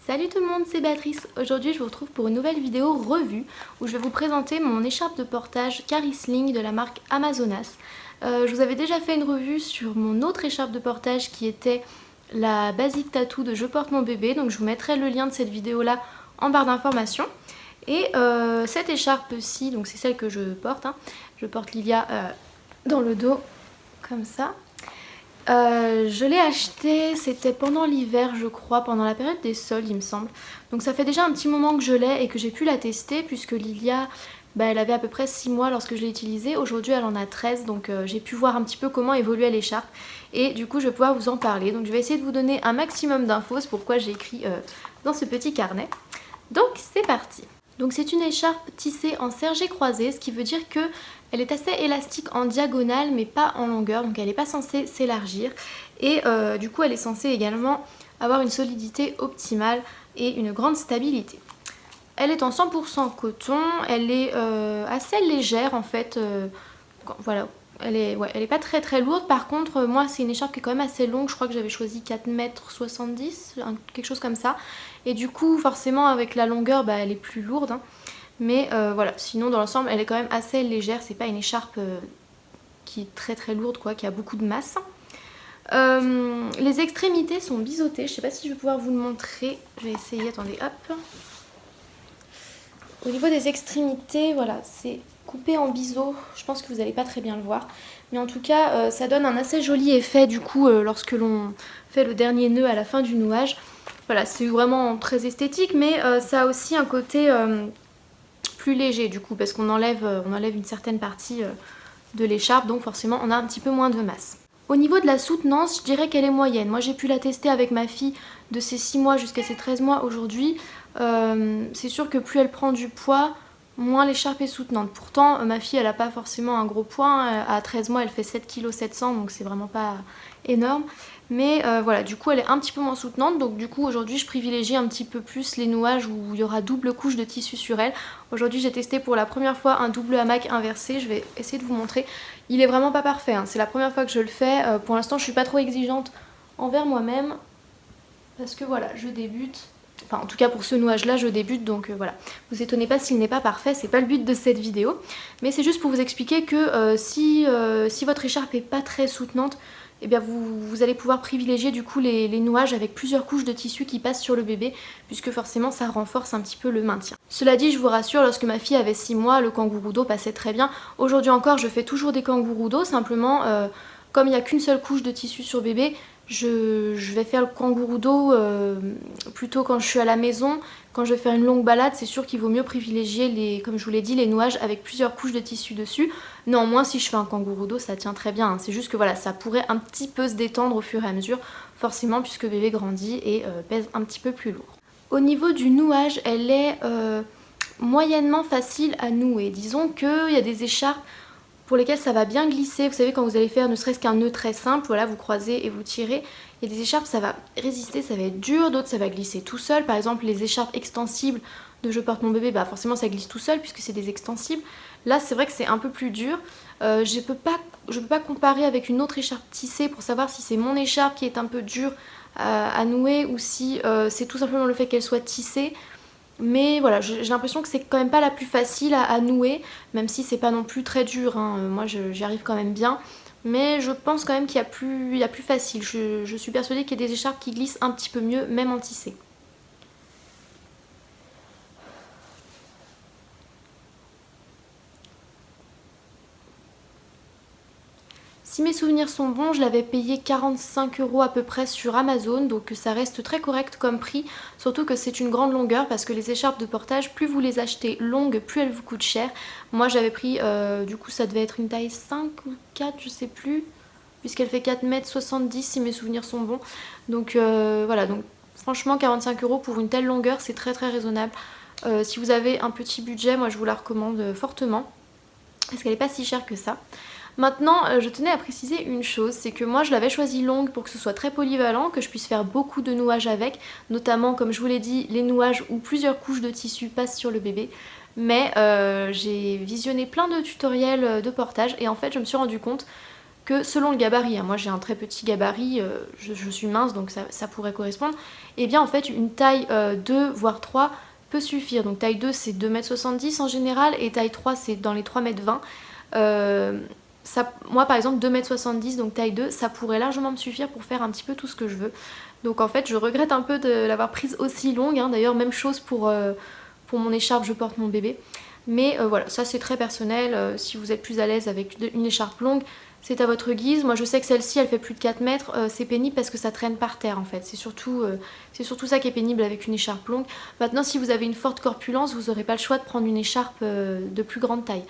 Salut tout le monde, c'est Béatrice. Aujourd'hui je vous retrouve pour une nouvelle vidéo revue où je vais vous présenter mon écharpe de portage Carisling de la marque Amazonas. Je vous avais déjà fait une revue sur mon autre écharpe de portage qui était la Basic Tattoo de Je porte mon bébé, donc je vous mettrai le lien de cette vidéo là en barre d'informations. Et cette écharpe-ci, donc c'est celle que je porte, je porte Lilia dans le dos comme ça. Je l'ai acheté, c'était pendant l'hiver je crois, pendant la période des soldes il me semble. Donc ça fait déjà un petit moment que je l'ai et que j'ai pu la tester puisque Lilia, elle avait à peu près 6 mois lorsque je l'ai utilisée. Aujourd'hui elle en a 13 donc j'ai pu voir un petit peu comment évoluait l'écharpe et du coup je vais pouvoir vous en parler. Donc je vais essayer de vous donner un maximum d'infos, c'est pourquoi j'ai écrit dans ce petit carnet. Donc c'est parti. Donc c'est une écharpe tissée en sergé croisé, ce qui veut dire que elle est assez élastique en diagonale mais pas en longueur, donc elle n'est pas censée s'élargir. Et du coup elle est censée également avoir une solidité optimale et une grande stabilité. Elle est en 100% coton, elle est assez légère en fait, voilà. Elle est pas très lourde. Par contre moi c'est une écharpe qui est quand même assez longue. Je crois que j'avais choisi 4,70 m, quelque chose comme ça. Et du coup forcément avec la longueur elle est plus lourde. Mais voilà, sinon dans l'ensemble elle est quand même assez légère. C'est pas une écharpe qui est très lourde quoi, qui a beaucoup de masse. Les extrémités sont biseautées. Je sais pas si je vais pouvoir vous le montrer. Je vais essayer, attendez, hop. Au niveau des extrémités, voilà, c'est coupé en biseau. Je pense que vous n'allez pas très bien le voir. Mais en tout cas, ça donne un assez joli effet du coup lorsque l'on fait le dernier nœud à la fin du nouage. Voilà, c'est vraiment très esthétique, mais ça a aussi un côté plus léger du coup, parce qu'on enlève une certaine partie de l'écharpe, donc forcément on a un petit peu moins de masse. Au niveau de la soutenance, je dirais qu'elle est moyenne. Moi j'ai pu la tester avec ma fille de ses 6 mois jusqu'à ses 13 mois aujourd'hui. C'est sûr que plus elle prend du poids, moins l'écharpe est soutenante. Pourtant ma fille elle n'a pas forcément un gros poids, à 13 mois elle fait 7,7 kg, donc c'est vraiment pas énorme. Mais voilà, du coup elle est un petit peu moins soutenante, donc du coup aujourd'hui je privilégie un petit peu plus les nouages où il y aura double couche de tissu sur elle. Aujourd'hui j'ai testé pour la première fois un double hamac inversé, je vais essayer de vous montrer. Il est vraiment pas parfait, c'est la première fois que je le fais. Pour l'instant je suis pas trop exigeante envers moi-même parce que voilà, je débute. Enfin en tout cas pour ce nouage là je débute, donc voilà. Vous étonnez pas s'il n'est pas parfait, c'est pas le but de cette vidéo. Mais c'est juste pour vous expliquer que si votre écharpe est pas très soutenante, eh bien vous allez pouvoir privilégier du coup les nouages avec plusieurs couches de tissu qui passent sur le bébé, puisque forcément ça renforce un petit peu le maintien. Cela dit, je vous rassure, lorsque ma fille avait 6 mois, le kangourou dos passait très bien. Aujourd'hui encore je fais toujours des kangourous dos, simplement comme il n'y a qu'une seule couche de tissu sur bébé, je vais faire le kangourou dos plutôt quand je suis à la maison. Quand je vais faire une longue balade, c'est sûr qu'il vaut mieux privilégier, comme je vous l'ai dit, les nouages avec plusieurs couches de tissu dessus. Néanmoins, si je fais un kangourou dos, ça tient très bien. C'est juste que voilà, ça pourrait un petit peu se détendre au fur et à mesure, forcément puisque bébé grandit et pèse un petit peu plus lourd. Au niveau du nouage, elle est moyennement facile à nouer. Disons qu'il y a des écharpes pour lesquelles ça va bien glisser. Vous savez, quand vous allez faire ne serait-ce qu'un nœud très simple, voilà, vous croisez et vous tirez. Il y a des écharpes, ça va résister, ça va être dur, d'autres ça va glisser tout seul. Par exemple, les écharpes extensibles de Je porte mon bébé, forcément ça glisse tout seul puisque c'est des extensibles. Là, c'est vrai que c'est un peu plus dur. Je peux pas comparer avec une autre écharpe tissée pour savoir si c'est mon écharpe qui est un peu dure à nouer ou si c'est tout simplement le fait qu'elle soit tissée. Mais voilà, j'ai l'impression que c'est quand même pas la plus facile à nouer, même si c'est pas non plus très dur, moi j'y arrive quand même bien. Mais je pense quand même qu'il y a plus facile. Je suis persuadée qu'il y a des écharpes qui glissent un petit peu mieux, même en tissé. Si mes souvenirs sont bons, je l'avais payé 45 € à peu près sur Amazon, donc ça reste très correct comme prix, surtout que c'est une grande longueur parce que les écharpes de portage, plus vous les achetez longues, plus elles vous coûtent cher. Moi j'avais pris, du coup ça devait être une taille 5 ou 4, je sais plus, puisqu'elle fait 4,70 m si mes souvenirs sont bons. Donc voilà, donc franchement 45 € pour une telle longueur, c'est très raisonnable. Si vous avez un petit budget, moi je vous la recommande fortement, parce qu'elle n'est pas si chère que ça. Maintenant, je tenais à préciser une chose, c'est que moi je l'avais choisie longue pour que ce soit très polyvalent, que je puisse faire beaucoup de nouages avec, notamment comme je vous l'ai dit, les nouages où plusieurs couches de tissu passent sur le bébé. Mais j'ai visionné plein de tutoriels de portage et en fait je me suis rendu compte que selon le gabarit, hein, moi j'ai un très petit gabarit, je suis mince donc ça pourrait correspondre, et bien en fait une taille 2 voire 3 peut suffire. Donc taille 2 c'est 2,70 m en général et taille 3 c'est dans les 3,20 m. Moi par exemple 2,70 m donc taille 2 ça pourrait largement me suffire pour faire un petit peu tout ce que je veux. Donc en fait je regrette un peu de l'avoir prise aussi longue, hein. D'ailleurs même chose pour mon écharpe Je porte mon bébé. Mais voilà, ça c'est très personnel, si vous êtes plus à l'aise avec une écharpe longue, c'est à votre guise. Moi je sais que celle-ci elle fait plus de 4 mètres, c'est pénible parce que ça traîne par terre en fait. C'est surtout ça qui est pénible avec une écharpe longue. Maintenant si vous avez une forte corpulence, vous n'aurez pas le choix de prendre une écharpe de plus grande taille.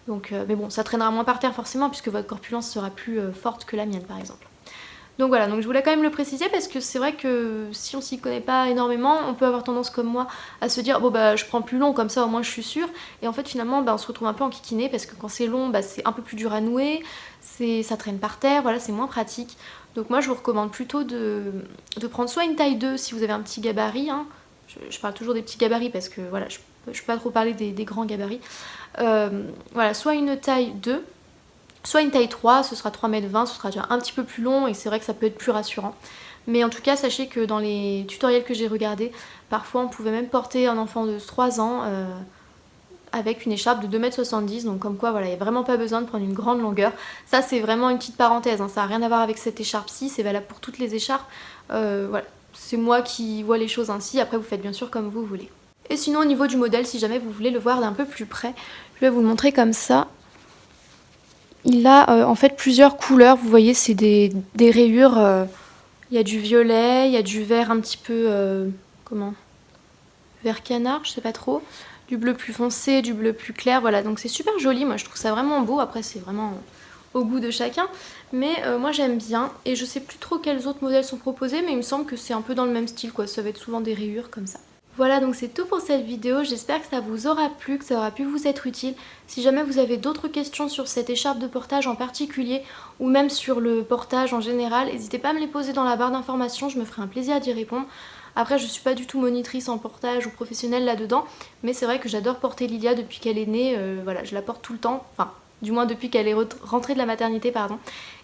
Donc, mais bon, ça traînera moins par terre forcément puisque votre corpulence sera plus forte que la mienne par exemple. Donc voilà, donc je voulais quand même le préciser parce que c'est vrai que si on s'y connaît pas énormément, on peut avoir tendance comme moi à se dire bon bah je prends plus long comme ça au moins je suis sûre, et en fait finalement bah, on se retrouve un peu enquiquiné parce que quand c'est long bah, c'est un peu plus dur à nouer, ça traîne par terre, voilà c'est moins pratique. Donc moi je vous recommande plutôt de prendre soit une taille 2 si vous avez un petit gabarit, hein. Je parle toujours des petits gabarits parce que voilà je peux pas trop parler des grands gabarits. Voilà, soit une taille 2, soit une taille 3, ce sera 3,20 m, ce sera déjà un petit peu plus long et c'est vrai que ça peut être plus rassurant. Mais en tout cas, sachez que dans les tutoriels que j'ai regardés, parfois on pouvait même porter un enfant de 3 ans avec une écharpe de 2,70 m. Donc comme quoi, voilà, il n'y a vraiment pas besoin de prendre une grande longueur. Ça, c'est vraiment une petite parenthèse, hein, ça n'a rien à voir avec cette écharpe-ci, c'est valable pour toutes les écharpes. Voilà, c'est moi qui vois les choses ainsi, après vous faites bien sûr comme vous voulez. Et sinon, au niveau du modèle, si jamais vous voulez le voir d'un peu plus près, je vais vous le montrer comme ça. Il a en fait plusieurs couleurs, vous voyez c'est des rayures, il y a du violet, il y a du vert un petit peu, comment, vert canard, je sais pas trop, du bleu plus foncé, du bleu plus clair, voilà donc c'est super joli, moi je trouve ça vraiment beau, après c'est vraiment au goût de chacun, mais moi j'aime bien et je sais plus trop quels autres modèles sont proposés, mais il me semble que c'est un peu dans le même style quoi, ça va être souvent des rayures comme ça. Voilà donc c'est tout pour cette vidéo, j'espère que ça vous aura plu, que ça aura pu vous être utile. Si jamais vous avez d'autres questions sur cette écharpe de portage en particulier ou même sur le portage en général, n'hésitez pas à me les poser dans la barre d'informations, je me ferai un plaisir d'y répondre. Après je suis pas du tout monitrice en portage ou professionnelle là-dedans, mais c'est vrai que j'adore porter Lilia depuis qu'elle est née, voilà je la porte tout le temps, enfin du moins depuis qu'elle est rentrée de la maternité pardon,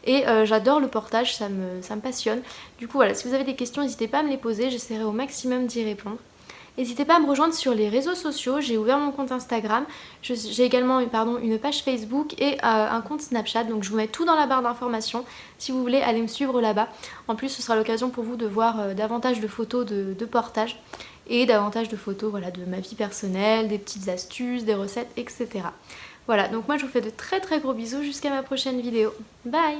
et j'adore le portage, ça me passionne. Du coup voilà, si vous avez des questions n'hésitez pas à me les poser, j'essaierai au maximum d'y répondre. N'hésitez pas à me rejoindre sur les réseaux sociaux, j'ai ouvert mon compte Instagram, j'ai également une page Facebook et un compte Snapchat, donc je vous mets tout dans la barre d'informations si vous voulez aller me suivre là-bas. En plus ce sera l'occasion pour vous de voir davantage de photos de portage et davantage de photos voilà, de ma vie personnelle, des petites astuces, des recettes, etc. Voilà, donc moi je vous fais de très très gros bisous jusqu'à ma prochaine vidéo. Bye!